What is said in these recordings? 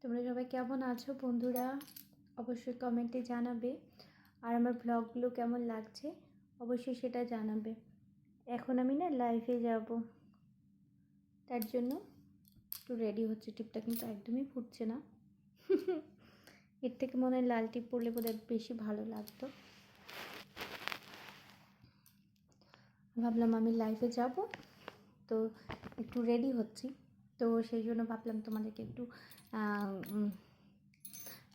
তোমরা সবাই কেমন আছো বন্ধুরা? অবশ্যই কমেন্টে জানাবে। আর আমার ব্লগগুলো কেমন লাগছে অবশ্যই সেটা জানাবে। এখন আমি না লাইভে যাব, তার জন্য একটু রেডি হচ্ছে। টিপটা কিন্তু একদমই ফুটছে না। এর থেকে মনে হয় লাল টিপ পরলে বোধহয় বেশি ভালো লাগতো। ভাবলাম আমি লাইভে যাব, তো একটু রেডি হচ্ছি। তো সেই জন্য ভাবলাম তোমাদেরকে একটু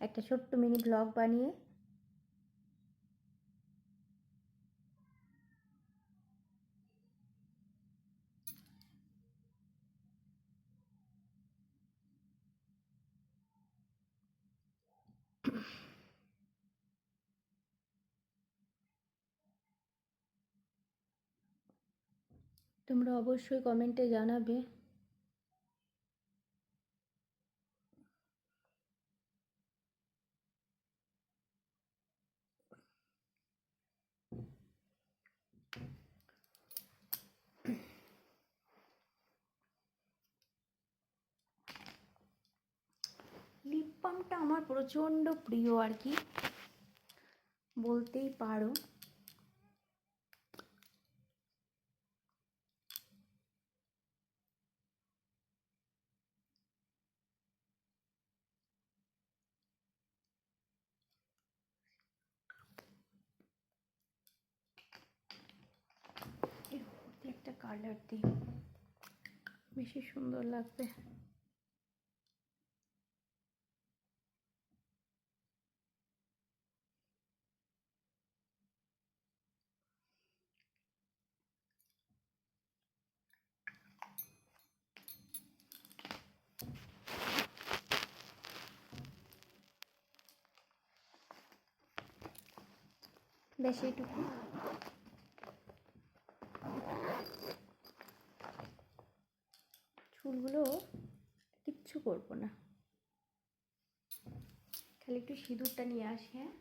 একটা ছোট্ট মিনি ব্লগ বানিয়ে তোমরা অবশ্যই কমেন্টে জানাবে। লিপ বামটা আমার প্রচণ্ড প্রিয় আর কি, বলতেই পারো। এর মধ্যে একটা কালার দিই, বেশি সুন্দর লাগবে। বেশ এইটুকু। চুলগুলো কিচ্ছু করবো না, খালি একটু সিঁদুরটা নিয়ে আসি। হ্যাঁ,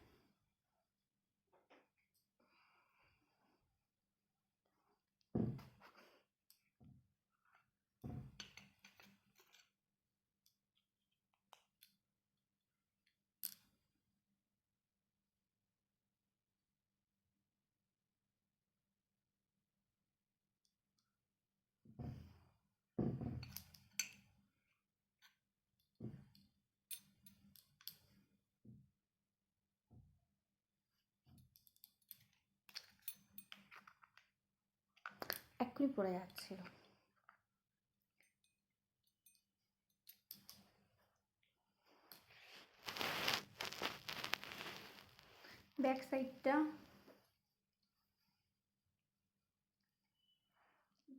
এক্ষুনি পড়ে যাচ্ছিল। ব্যাক সাইডটা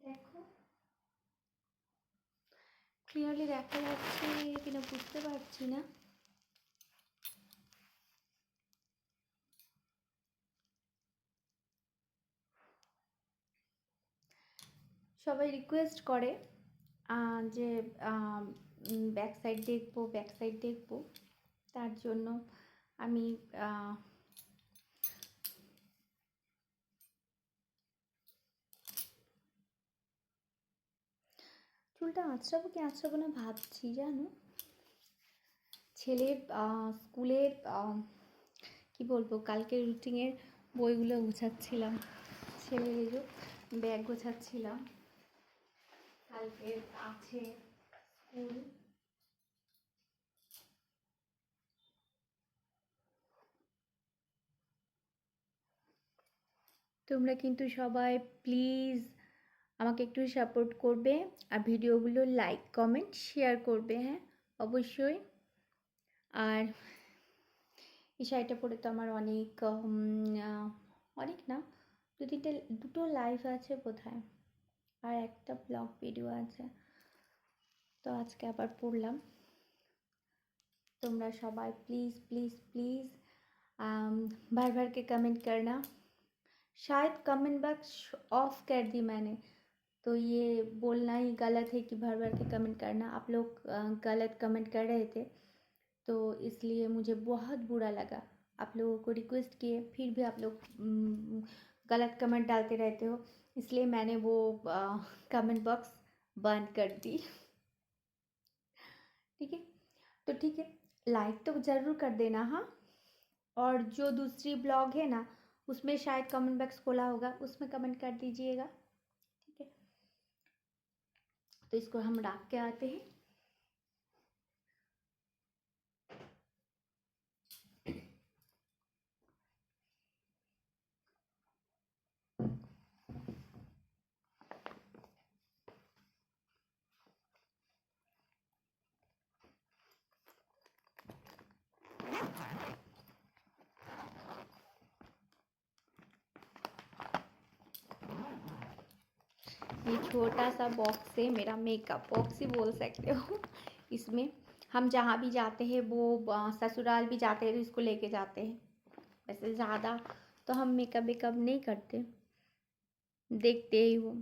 দেখো, ক্লিয়ারলি দেখা যাচ্ছে কিনা বুঝতে পারছি না। সবাই রিকোয়েস্ট করে যে ব্যাক সাইড দেখবো, ব্যাক সাইড দেখবো। তার জন্য আমি চুলটা আঁচড়াবো কি আঁচড়াবো না ভাবছি, জানো। ছেলের স্কুলের কি বলবো, কালকে রুটিনের বইগুলো গোছাচ্ছিলাম, ছেলের এই যে ব্যাগ গোছাচ্ছিলাম। কালকে আছে স্কুল। তোমরা কিন্তু সবাই প্লিজ আমাকে একটু সাপোর্ট করবে, আর ভিডিওগুলো লাইক কমেন্ট শেয়ার করবে। হ্যাঁ, অবশ্যই। আর এই শাড়িটা পরে তো আমার অনেক অনেক না, দুটো লাইভ আছে বোধহয়, আর একটা ব্লগ ভিডিও আছে। তো আজকে আবার পড়লাম। তোমরা সবাই प्लीज़ प्लीज़ प्लीज़ भर भर के कमेंट करना। शायद कमेंट बॉक्स ऑफ कर दी मैंने, तो ये बोलना ही गलत है कि भर भर के कमेंट करना। आप लोग गलत कमेंट कर रहे थे, तो इसलिए मुझे बहुत बुरा लगा। आप लोगों को रिक्वेस्ट किए फिर भी आप लोग गलत कमेंट डालते रहते हो, इसलिए मैंने वो कमेंट बॉक्स बंद कर दी। ठीक है, तो ठीक है, लाइक तो ज़रूर कर देना हाँ। और जो दूसरी ब्लॉग है ना, उसमें शायद कमेंट बॉक्स खोला होगा, उसमें कमेंट कर दीजिएगा। ठीक है, तो इसको हम रख के आते हैं। ये छोटा सा बॉक्स है, मेरा मेकअप बॉक्स ही बोल सकते हो। इसमें हम जहाँ भी जाते हैं, वो ससुराल भी जाते हैं तो इसको लेके जाते हैं। वैसे ज़्यादा तो हम मेकअप नहीं करते, देखते ही हो।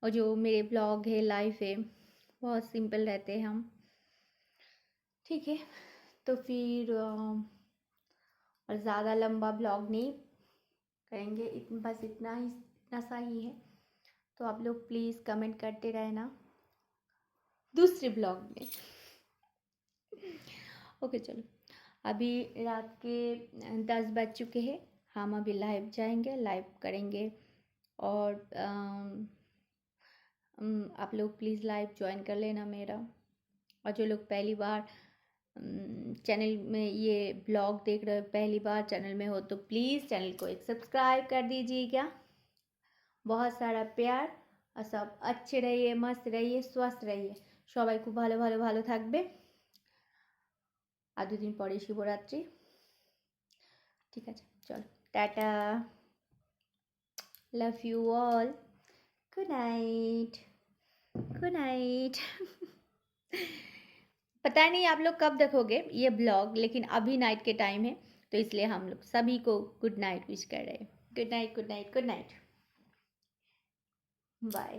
और जो मेरे ब्लॉग है, लाइफ है, बहुत सिंपल रहते हैं हम। ठीक है, तो फिर और ज़्यादा लंबा ब्लॉग नहीं करेंगे, बस इतना सा ही है। तो आप लोग प्लीज़ कमेंट करते रहना दूसरे ब्लॉग में। ओके चलो, अभी रात के 10 बज चुके हैं। हम अभी लाइव जाएंगे, लाइव करेंगे। और आप लोग प्लीज़ लाइव ज्वाइन कर लेना मेरा। और जो लोग पहली बार चैनल में ये ब्लॉग देख रहे हो, पहली बार चैनल में हो, तो प्लीज़ चैनल को एक सब्सक्राइब कर दीजिएगा। बहुत सारा प्यार, और सब अच्छे रहिए, मस्त रहिए, स्वस्थ रहिए। সবাই খুব ভালো ভালো ভালো থাকবে। আর দুদিন পরে শিবরাত্রি। ঠিক আছে, চলো, tata, love you all, good night, good night. पता नहीं आप लोग कब देखोगे ये ब्लॉग, लेकिन अभी नाइट के टाइम है, तो इसलिए हम लोग सभी को गुड नाइट विश कर रहे हैं। Good night, good night, good night, bye.